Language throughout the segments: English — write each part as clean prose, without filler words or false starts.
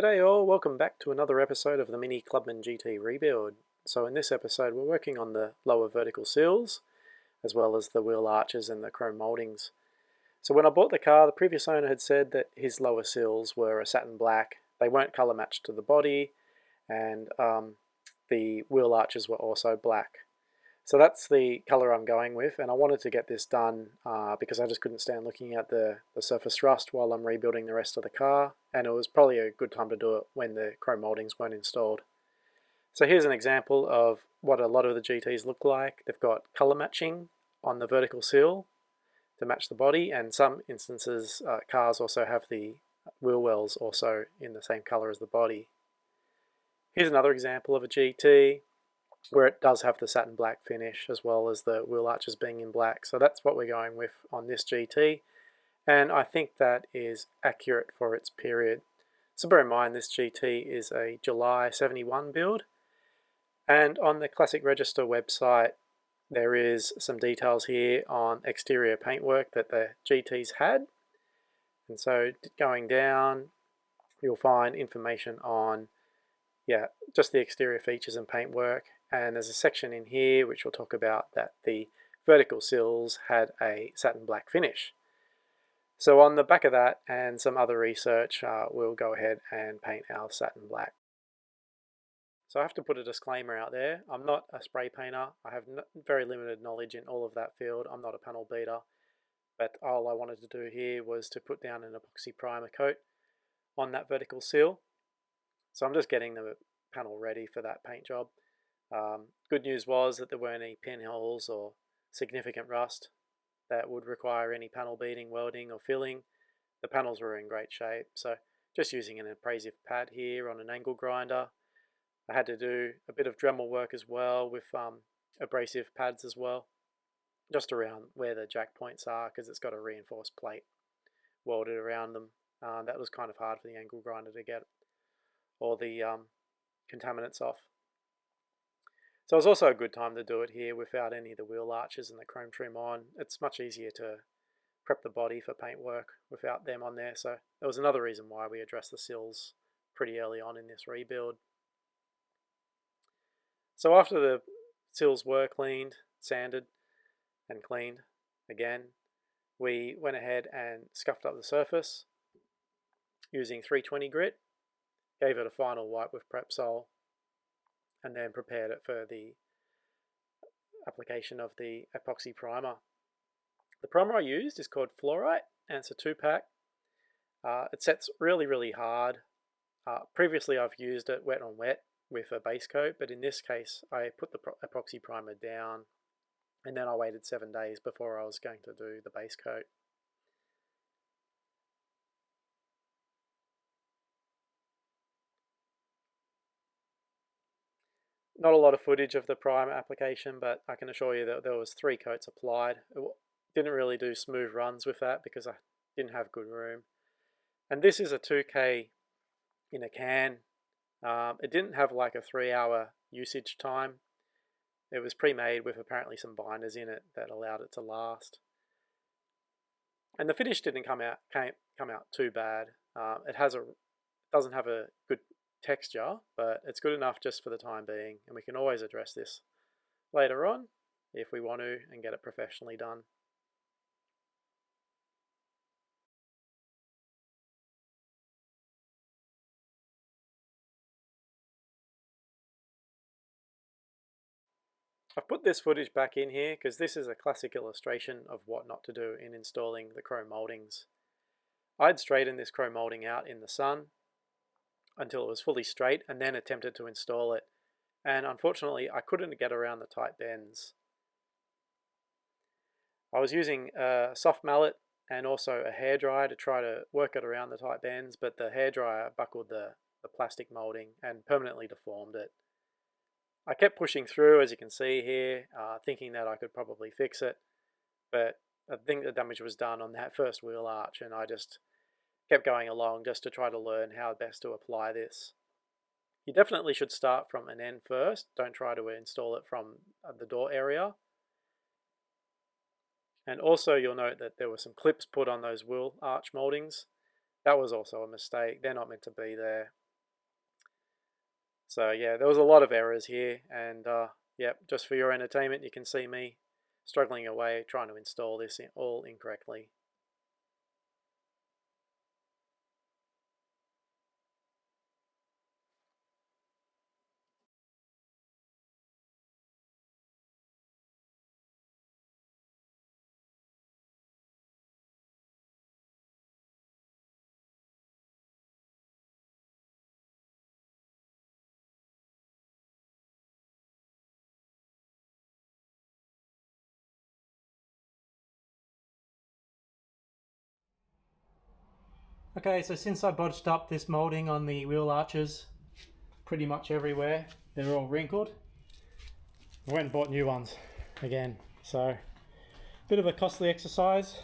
G'day all, welcome back to another episode of the Mini Clubman GT rebuild. So in this episode we're working on the lower vertical sills, as well as the wheel arches and the chrome mouldings. So when I bought the car, the previous owner had said that his lower sills were a satin black. They weren't colour matched to the body, and the wheel arches were also black. So that's the colour I'm going with, and I wanted to get this done because I just couldn't stand looking at the surface rust while I'm rebuilding the rest of the car, and it was probably a good time to do it when the chrome mouldings weren't installed. So here's an example of what a lot of the GTs look like. They've got colour matching on the vertical sill to match the body, and some instances cars also have the wheel wells also in the same colour as the body. Here's another example of a GT where it does have the satin black finish as well as the wheel arches being in black. So that's what we're going with on this GT, and I think that is accurate for its period. So bear in mind this GT is a July 71 build, and on the Classic Register website there is some details here on exterior paintwork that the GTs had. And so going down you'll find information on just the exterior features and paintwork, and there's a section in here which will talk about that the vertical sills had a satin black finish. So on the back of that and some other research, we'll go ahead and paint our satin black. So I have to put a disclaimer out there. I'm not a spray painter. I have very limited knowledge in all of that field. I'm not a panel beater, but all I wanted to do here was to put down an epoxy primer coat on that vertical sill. So I'm just getting the panel ready for that paint job. Good news was that there weren't any pinholes or significant rust that would require any panel beating, welding or filling. The panels were in great shape, so just using an abrasive pad here on an angle grinder. I had to do a bit of Dremel work as well with abrasive pads as well, just around where the jack points are, because it's got a reinforced plate welded around them. That was kind of hard for the angle grinder to get all the contaminants off. So it was also a good time to do it here without any of the wheel arches and the chrome trim on. It's much easier to prep the body for paint work without them on there. So that was another reason why we addressed the sills pretty early on in this rebuild. So after the sills were cleaned, sanded and cleaned again, we went ahead and scuffed up the surface using 320 grit, gave it a final wipe with Prepsol, and then prepared it for the application of the epoxy primer. The primer I used is called Fluorite, and it's a 2-pack. It sets really hard. Previously I've used it wet on wet with a base coat, but in this case I put the epoxy primer down and then I waited 7 days before I was going to do the base coat. Not a lot of footage of the primer application, but I can assure you that there was 3 coats applied. It didn't really do smooth runs with that because I didn't have good room. And this is a 2K in a can. It didn't have like a 3-hour usage time. It was pre-made with apparently some binders in it that allowed it to last. And the finish didn't come out too bad. It doesn't have a good texture, but it's good enough just for the time being, and we can always address this later on if we want to and get it professionally done. I've put this footage back in here because this is a classic illustration of what not to do in installing the chrome mouldings. I'd straightened this chrome moulding out in the sun until it was fully straight and then attempted to install it, and unfortunately I couldn't get around the tight bends. I was using a soft mallet and also a hairdryer to try to work it around the tight bends, but the hairdryer buckled the plastic moulding and permanently deformed it. I kept pushing through, as you can see here, thinking that I could probably fix it, but I think the damage was done on that first wheel arch, and I just kept going along just to try to learn how best to apply this. You definitely should start from an end first. Don't try to install it from the door area. And also you'll note that there were some clips put on those wheel arch mouldings. That was also a mistake. They're not meant to be there. So yeah, there was a lot of errors here, and yeah, just for your entertainment, you can see me struggling away trying to install this all incorrectly. Okay, so since I bodged up this moulding on the wheel arches pretty much everywhere, they're all wrinkled. I went and bought new ones again, so bit of a costly exercise.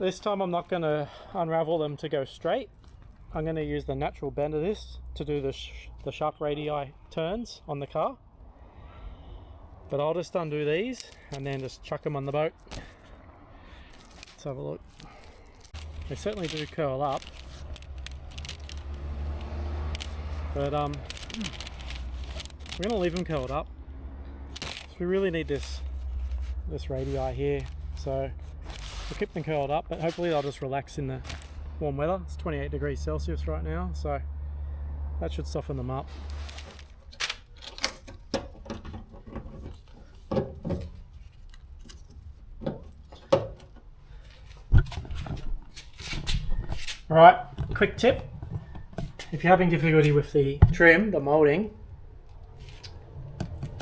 This time I'm not going to unravel them to go straight. I'm going to use the natural bend of this to do the sharp radii turns on the car. But I'll just undo these and then just chuck them on the boat. Let's have a look. They certainly do curl up, but we're going to leave them curled up. So we really need this radii here, so we'll keep them curled up, but hopefully they'll just relax in the warm weather. It's 28 degrees Celsius right now, so that should soften them up. Alright, quick tip. If you're having difficulty with the trim, the moulding,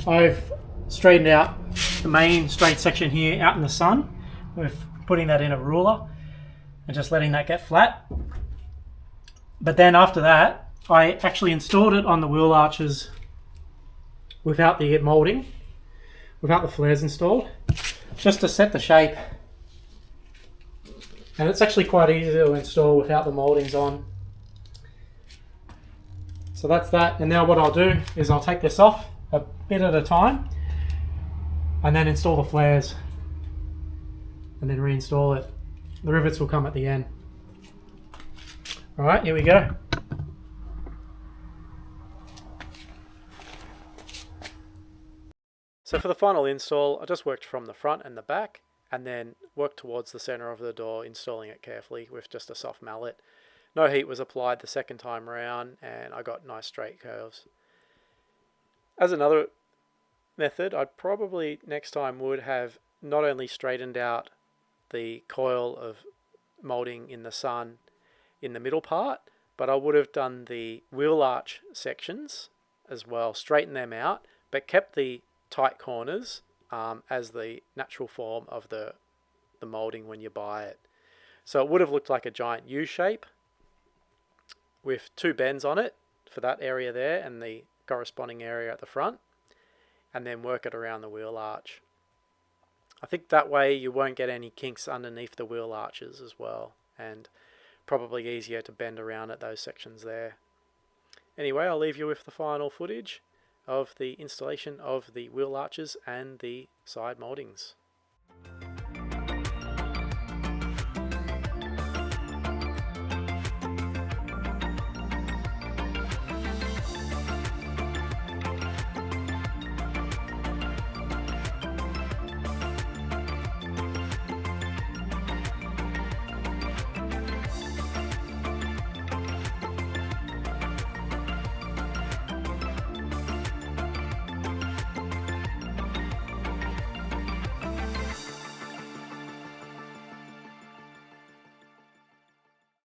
I've straightened out the main straight section here out in the sun with putting that in a ruler and just letting that get flat. But then after that, I actually installed it on the wheel arches without the moulding, without the flares installed, just to set the shape. And it's actually quite easy to install without the mouldings on. So that's that. And now what I'll do is I'll take this off a bit at a time and then install the flares and then reinstall it. The rivets will come at the end. All right, here we go. So for the final install, I just worked from the front and the back, and then worked towards the center of the door, installing it carefully with just a soft mallet. No heat was applied the second time around, and I got nice straight curves. As another method, I probably next time would have not only straightened out the coil of moulding in the sun in the middle part, but I would have done the wheel arch sections as well, straightened them out, but kept the tight corners as the natural form of the moulding when you buy it. So it would have looked like a giant U shape with two bends on it for that area there and the corresponding area at the front, and then work it around the wheel arch. I think that way you won't get any kinks underneath the wheel arches as well, and probably easier to bend around at those sections there. Anyway, I'll leave you with the final footage of the installation of the wheel arches and the side mouldings.